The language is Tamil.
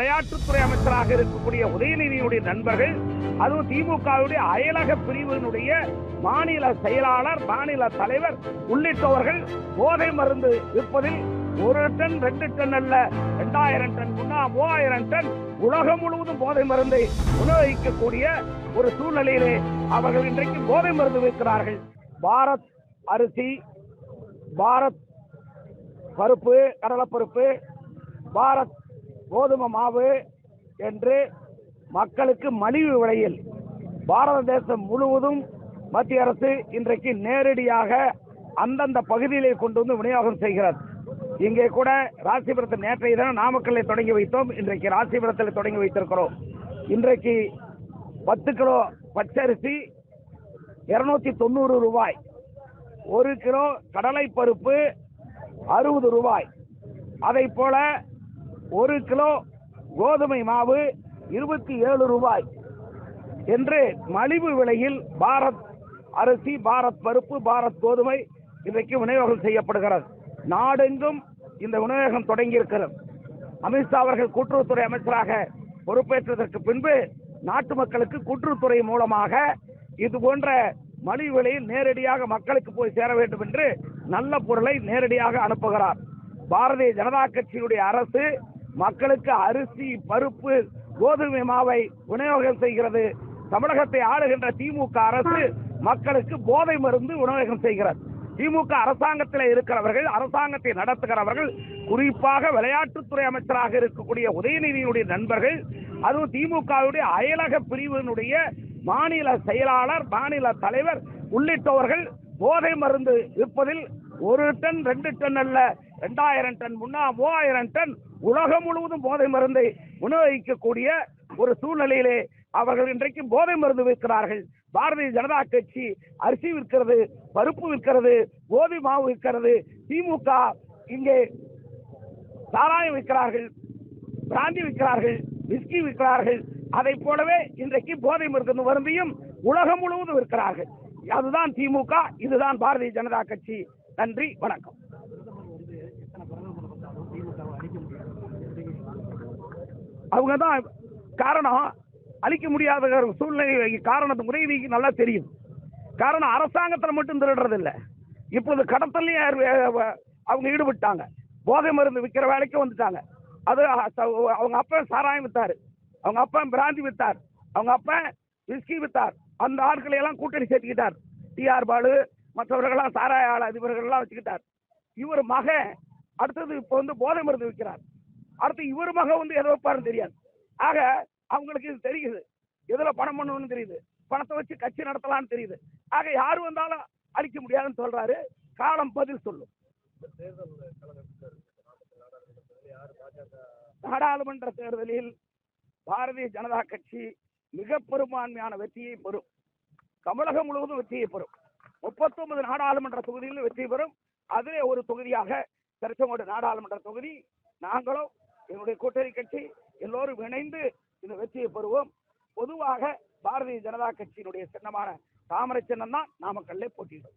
விளையாட்டுத்துறை அமைச்சராக இருக்கக்கூடிய உதயநிதியினுடைய நண்பர்கள், அதுவும் திமுகவுடைய அயலக பிரிவினுடைய மாநில செயலாளர், மாநில தலைவர் உள்ளிட்டவர்கள் போதை மருந்து விற்பதில் 1 டன் 2 டன் அல்ல 2000 டன் 3000 டன் உலகம் முழுவதும் போதை மருந்தை விநியோகிக்கக்கூடிய ஒரு சூழ்நிலையிலே அவர்கள் இன்றைக்கு போதை மருந்து விற்கிறார்கள். பாரத் அரிசி, பாரத் பருப்பு, கடலைப்பருப்பு, பாரத் கோதுமை மாவு என்று மக்களுக்கு மலிவு விலையில் பாரத தேசம் முழுவதும் மத்திய அரசு இன்றைக்கு நேரடியாக அந்தந்த பகுதியிலே கொண்டு வந்து விநியோகம் செய்கிறது. இங்கே கூட ராசிபுரத்தில் நேற்றைய தினம் நாமக்கல்லில் தொடங்கி வைத்தோம். இன்றைக்கு ராசிபுரத்தில் தொடங்கி வைத்திருக்கிறோம். இன்றைக்கு 10 கிலோ பச்சரிசி 290 ரூபாய், 1 கிலோ கடலை பருப்பு 60 ரூபாய், அதை போல 1 கிலோ கோதுமை மாவு 27 ரூபாய் என்று மலிவு விலையில் பாரத் அரிசி, பாரத் பருப்பு, பாரத் கோதுமை இன்றைக்கு விநியோகம் செய்யப்படுகிறது. நாடெங்கும் இந்த விநியோகம் தொடங்கி இருக்கிறது. அமித்ஷா அவர்கள் கூட்டுறவுத்துறை அமைச்சராக பொறுப்பேற்றதற்கு பின்பு நாட்டு மக்களுக்கு கூட்டுறவுத்துறை மூலமாக இது போன்ற மலிவு விலையில் நேரடியாக மக்களுக்கு போய் சேர வேண்டும் என்று நல்ல பொருளை நேரடியாக அனுப்புகிறார். பாரதிய ஜனதா கட்சியினுடைய அரசு மக்களுக்கு அரிசி, பருப்பு, கோதுமை மாவை விநியோகம் செய்கிறது. தமிழகத்தை ஆளுகின்ற திமுக அரசு மக்களுக்கு போதை மருந்து விநியோகம் செய்கிறது. திமுக அரசாங்கத்தில் இருக்கிறவர்கள், அரசாங்கத்தை நடத்துகிறவர்கள், குறிப்பாக விளையாட்டுத்துறை அமைச்சராக இருக்கக்கூடிய உதயநிதியினுடைய நண்பர்கள், அதுவும் திமுகவுடைய அயலக பிரிவினுடைய மாநில செயலாளர், மாநில தலைவர் உள்ளிட்டவர்கள் போதை மருந்து விற்பதில் 1 டன் 2 டன் அல்ல 2000 டன் 3000 டன் உலகம் முழுவதும் போதை மருந்தை விநியோகிக்கக்கூடிய ஒரு சூழ்நிலையிலே அவர்கள் இன்றைக்கு போதை மருந்து விற்கிறார்கள். பாரதிய ஜனதா கட்சி அரிசி விற்கிறது, பருப்பு விற்கிறது, கோதுமை மாவு விற்கிறது. திமுக இங்கே சாராயம் விற்கிறார்கள், பிராந்தி விற்கிறார்கள், விஸ்கி விற்கிறார்கள். அதை போலவே இன்றைக்கு போதை மருந்து மருந்தையும் உலகம் முழுவதும் விற்கிறார்கள். அதுதான் திமுக, இதுதான் பாரதிய ஜனதா கட்சி. நன்றி, வணக்கம். அவங்க தான் காரணம். அளிக்க முடியாத சூழ்நிலை காரணத்து உதயநிதிக்கு நல்லா தெரியும். காரணம் அரசாங்கத்தில் மட்டும் திருடுறது இல்லை, இப்பொழுது கடத்தலையும் அவங்க ஈடுபட்டாங்க. போதை மருந்து விற்கிற வேலைக்கு வந்துட்டாங்க. அது அவங்க அப்பா சாராயம் வித்தாரு, அவங்க அப்பா பிராந்தி வித்தார், அவங்க அப்பா விஸ்கி வித்தார். அந்த ஆட்களை எல்லாம் கூட்டணி சேர்த்துக்கிட்டார். டிஆர் பாலு மற்றவர்கள்லாம் சாராய அதிபர்கள்லாம் வச்சுக்கிட்டார். இவர் மகன் அடுத்தது இப்போ வந்து போதை மருந்து விற்கிறார். அடுத்து இவர் மகன் வந்து எதை வைப்பாருன்னு தெரியாது. ஆக அவங்களுக்கு இது தெரியுது, எதுல பணம் பண்ணணும்னு தெரியுது, பணத்தை வச்சு கட்சி நடத்தலாம்னு தெரியுது. ஆக யாரு வந்தாலும் அழிக்க முடியாதுன்னு சொல்றாரு. காலம் பதில் சொல்லும். நாடாளுமன்ற தேர்தலில் பாரதிய ஜனதா கட்சி மிக பெரும்பான்மையான வெற்றியை பெறும். தமிழகம் முழுவதும் வெற்றியை பெறும். 39 நாடாளுமன்ற தொகுதியில் வெற்றி பெறும். அதிலே ஒரு தொகுதியாக திருச்செங்கோடு நாடாளுமன்ற தொகுதி நாங்களும் எங்களுடைய கூட்டணி கட்சி எல்லோரும் இணைந்து இந்த வெற்றியை பெறுவோம். பொதுவாக பாரதிய ஜனதா கட்சியினுடைய சின்னமான தாமரை சின்னம் தான் நாமக்கல்லே போட்டியிடும்.